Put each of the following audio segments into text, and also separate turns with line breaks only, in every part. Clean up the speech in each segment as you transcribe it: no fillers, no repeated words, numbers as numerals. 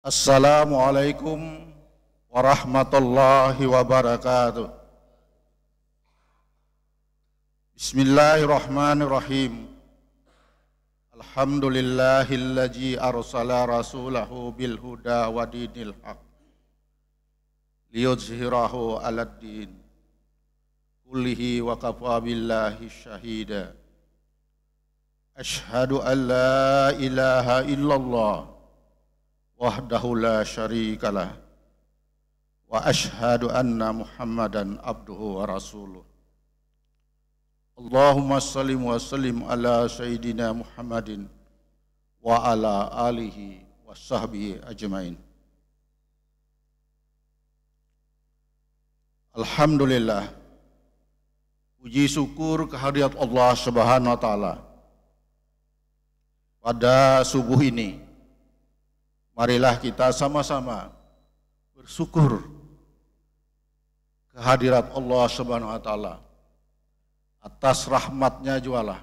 Assalamualaikum warahmatullahi wabarakatuh. Bismillahirrahmanirrahim. Alhamdulillahillazi arsala rasulahu bil huda wa dinil haq liyuzhirahu 'alad din kullihi wa kafa billahi syahida. Asyhadu an la ilaha illallah wahdahu la syarikalah wa asyhadu anna Muhammadan abduhu wa rasuluh. Allahumma sallim wa sallim ala sayyidina Muhammadin wa ala alihi wa sahbihi ajmain. Alhamdulillah, puji syukur kehadirat Allah Subhanahu wa taala. Pada subuh ini marilah kita sama-sama bersyukur kehadirat Allah Subhanahu wa taala atas rahmatnya jualah.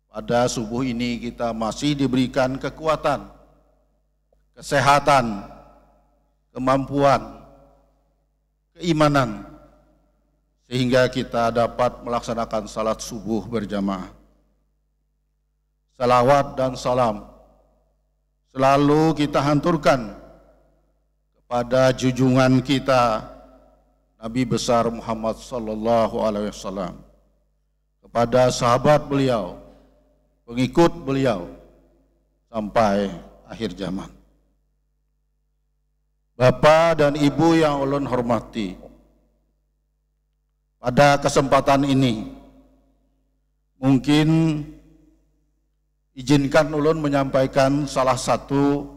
Pada subuh ini kita masih diberikan kekuatan, kesehatan, kemampuan, keimanan, sehingga kita dapat melaksanakan salat subuh berjamaah. Salawat dan salam selalu kita hanturkan kepada junjungan kita Nabi besar Muhammad sallallahu alaihi wasallam, kepada sahabat beliau, pengikut beliau sampai akhir zaman. Bapak dan Ibu yang ulun hormati, pada kesempatan ini mungkin izinkan ulun menyampaikan salah satu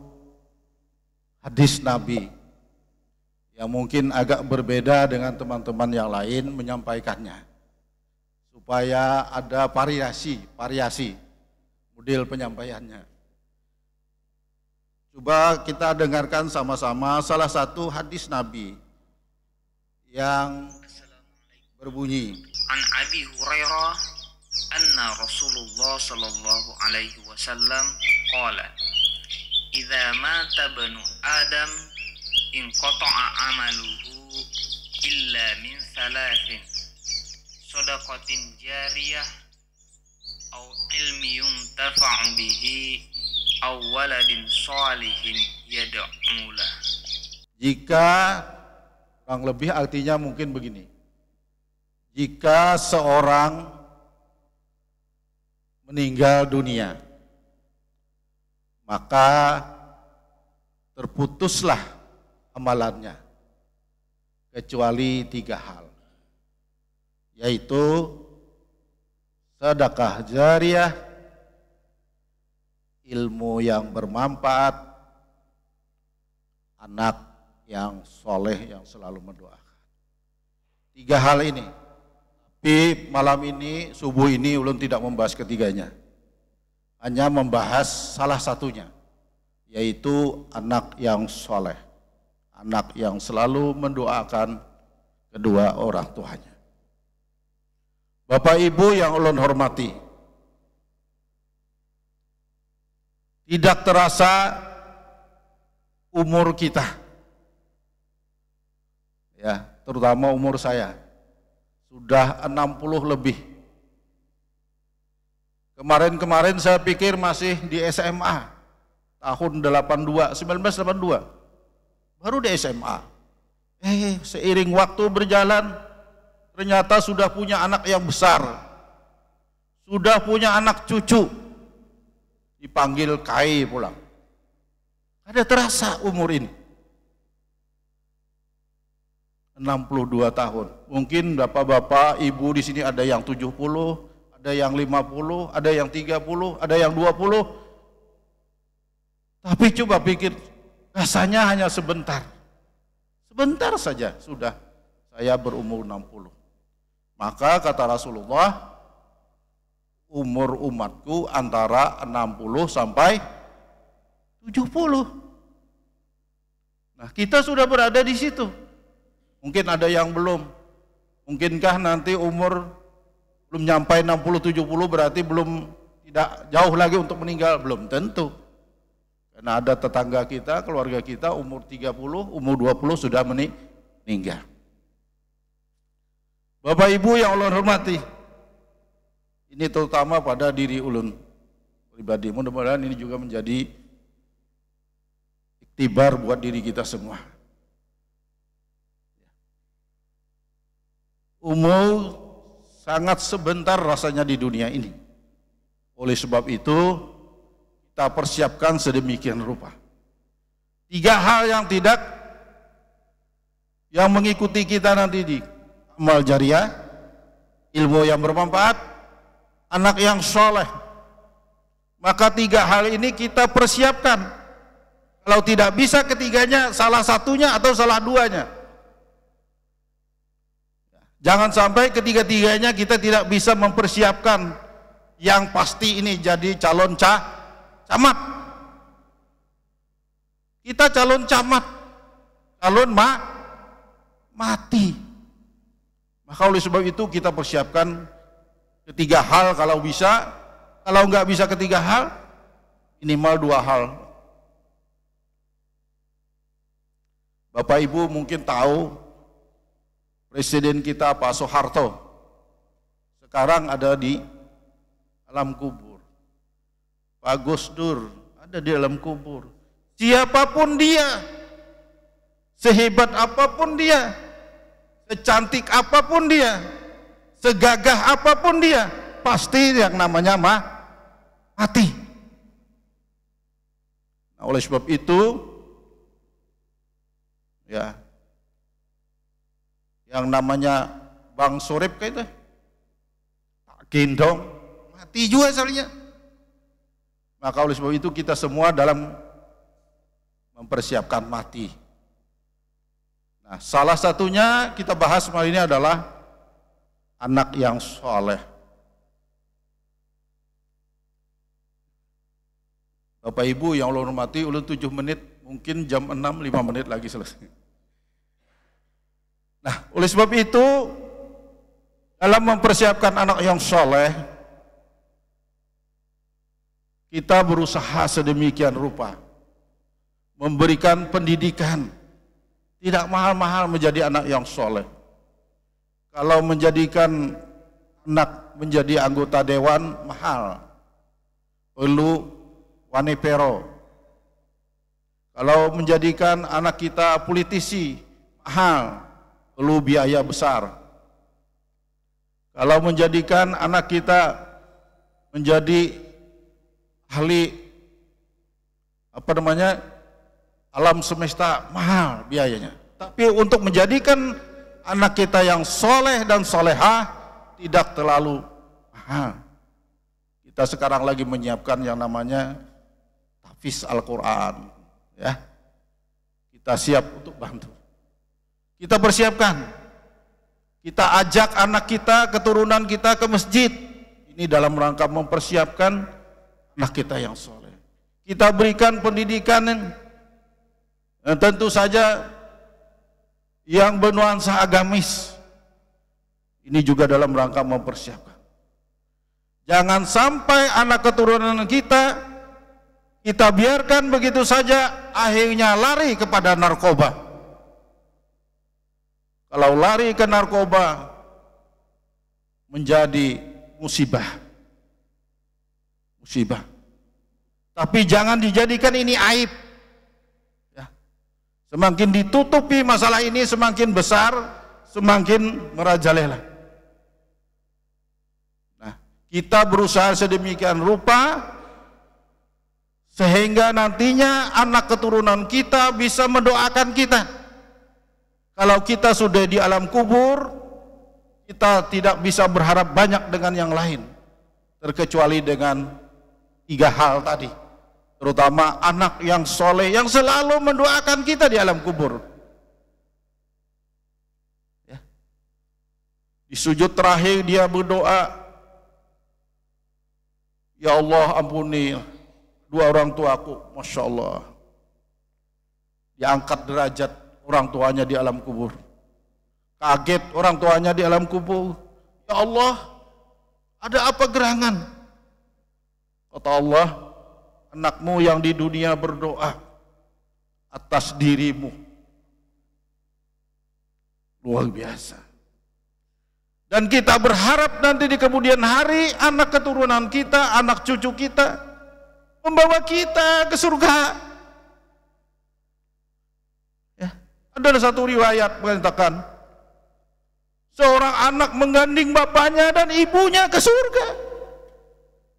hadis Nabi yang mungkin agak berbeda dengan teman-teman yang lain menyampaikannya, supaya ada variasi model penyampaiannya. Coba kita dengarkan sama-sama salah satu hadis Nabi yang berbunyi,
An Abi Hurairah anna Rasulullah sallallahu alaihi wasallam qala idza mata banu Adam inqata'a amaluhu illa min thalathin shadaqatin jariyah aw ilmi yuntafa'u bihi aw waladin shalihin yad'u lah.
Jika kurang lebih artinya mungkin begini: jika seorang meninggal dunia, maka terputuslah amalannya kecuali 3 hal, yaitu sedekah jariyah, ilmu yang bermanfaat, anak yang soleh yang selalu mendoakan. 3 hal ini. Tapi malam ini, subuh ini ulun tidak membahas ketiganya, hanya membahas salah satunya, yaitu anak yang soleh, anak yang selalu mendoakan kedua orang tuanya. Bapak Ibu yang ulun hormati, tidak terasa umur kita, ya, terutama umur saya, sudah 60 lebih. Kemarin saya pikir masih di SMA, tahun 1982, baru di SMA. Seiring waktu berjalan, ternyata sudah punya anak yang besar, sudah punya anak cucu, dipanggil Kai pulang. Ada terasa umur ini. 62 tahun. Mungkin bapak-bapak, ibu di sini ada yang 70, ada yang 50, ada yang 30, ada yang 20. Tapi coba pikir, rasanya hanya sebentar. Sebentar saja sudah saya berumur 60. Maka kata Rasulullah, umur umatku antara 60 sampai 70. Nah, kita sudah berada di situ. Mungkin ada yang belum. Mungkinkah nanti umur belum nyampai 60-70 berarti belum, tidak jauh lagi untuk meninggal? Belum tentu. Karena ada tetangga kita, keluarga kita umur 30, umur 20 sudah meninggal. Bapak Ibu yang Allah hormati, ini terutama pada diri ulun pribadi. Mudah-mudahan ini juga menjadi iktibar buat diri kita semua. Umur sangat sebentar rasanya di dunia ini. Oleh sebab itu, kita persiapkan sedemikian rupa. 3 hal yang mengikuti kita nanti di amal jariah, ilmu yang bermanfaat, anak yang soleh. Maka 3 hal ini kita persiapkan. Kalau tidak bisa ketiganya, salah satunya atau salah duanya. Jangan sampai ketiga-tiganya kita tidak bisa mempersiapkan. Yang pasti ini jadi calon camat. Kita calon camat, calon mati. Maka oleh sebab itu kita persiapkan 3 hal kalau bisa. Kalau nggak bisa 3 hal, minimal 2 hal. Bapak Ibu mungkin tahu Presiden kita Pak Soeharto sekarang ada di alam kubur. Pak Gus Dur ada di alam kubur. Siapapun dia, sehebat apapun dia, secantik apapun dia, segagah apapun dia, pasti yang namanya mati. Nah, oleh sebab itu, ya, yang namanya Bang Surip kayak itu, tak gendong, mati juga soalnya. Maka oleh sebab itu kita semua dalam mempersiapkan mati. Nah, salah satunya kita bahas malam ini adalah anak yang soleh. Bapak Ibu yang Allah hormati, ulun 7 menit, mungkin jam 6, 5 menit lagi selesai. Nah, oleh sebab itu, dalam mempersiapkan anak yang soleh, kita berusaha sedemikian rupa, memberikan pendidikan, tidak mahal-mahal menjadi anak yang soleh. Kalau menjadikan anak menjadi anggota dewan, mahal, perlu wanepero. Kalau menjadikan anak kita politisi, mahal, perlu biaya besar. Kalau menjadikan anak kita menjadi ahli alam semesta, mahal biayanya. Tapi untuk menjadikan anak kita yang soleh dan solehah tidak terlalu mahal. Kita sekarang lagi menyiapkan yang namanya tahfiz Al-Quran, ya. Kita siap untuk bantu. Kita persiapkan, kita ajak anak kita, keturunan kita ke masjid. Ini dalam rangka mempersiapkan anak kita yang soleh. Kita berikan pendidikan yang tentu saja yang bernuansa agamis. Ini juga dalam rangka mempersiapkan. Jangan sampai anak keturunan kita biarkan begitu saja, akhirnya lari kepada narkoba. Kalau lari ke narkoba menjadi musibah. Tapi jangan dijadikan ini aib. Ya. Semakin ditutupi masalah ini, semakin besar, semakin merajalela. Nah, kita berusaha sedemikian rupa sehingga nantinya anak keturunan kita bisa mendoakan kita. Kalau kita sudah di alam kubur, kita tidak bisa berharap banyak dengan yang lain, terkecuali dengan 3 hal tadi, terutama anak yang soleh yang selalu mendoakan kita di alam kubur. Ya. Di sujud terakhir dia berdoa, ya Allah ampuni 2 orang tuaku, Masya Allah, diangkat derajat orang tuanya di alam kubur. Kaget orang tuanya di alam kubur. Ya Allah, ada apa gerangan? Kata Allah, anakmu yang di dunia berdoa atas dirimu. Luar biasa. Dan kita berharap nanti di kemudian hari anak keturunan kita, anak cucu kita membawa kita ke surga. Ya, ada satu riwayat mengatakan seorang anak menggandeng bapaknya dan ibunya ke surga,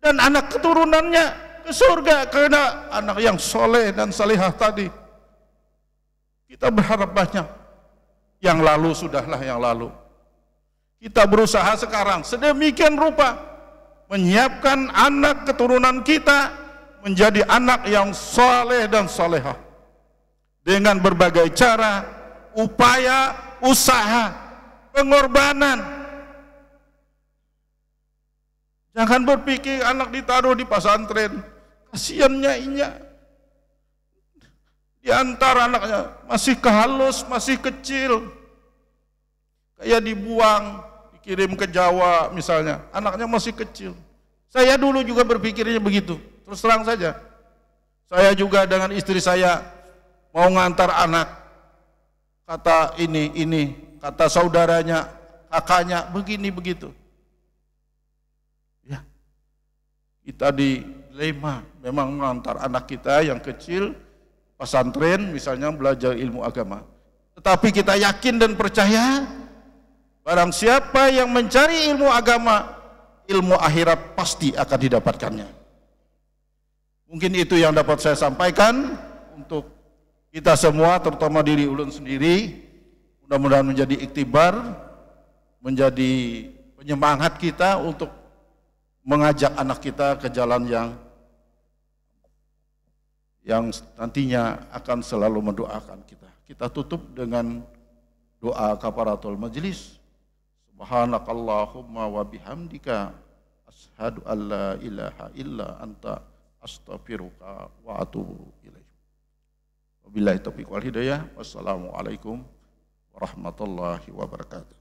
dan anak keturunannya ke surga karena anak yang soleh dan salihah tadi. Kita berharap banyak. Yang lalu sudahlah yang lalu. Kita berusaha sekarang sedemikian rupa menyiapkan anak keturunan kita menjadi anak yang soleh dan solehah dengan berbagai cara, upaya, usaha, pengorbanan. Jangan berpikir anak ditaruh di pesantren, kasihannya inya. Di antara anaknya masih kehalus, masih kecil, kayak dibuang, dikirim ke Jawa misalnya, anaknya masih kecil. Saya dulu juga berpikirnya begitu, terus terang saja. Saya juga dengan istri saya mau ngantar anak, kata ini, kata saudaranya, kakaknya, begini begitu. Ya, kita dilema memang mengantar anak kita yang kecil pesantren misalnya belajar ilmu agama. Tetapi kita yakin dan percaya barang siapa yang mencari ilmu agama, ilmu akhirat pasti akan didapatkannya. Mungkin itu yang dapat saya sampaikan untuk kita semua, terutama diri ulun sendiri. Mudah-mudahan menjadi iktibar, menjadi penyemangat kita untuk mengajak anak kita ke jalan yang nantinya akan selalu mendoakan kita. Kita tutup dengan doa kafaratul majlis. Subhanakallahumma wa bihamdika asyhadu an la ilaha illa anta astaghfiruka wa atubu ilaik. Wabillahi taufiq wal hidayah. Wassalamualaikum warahmatullahi wabarakatuh.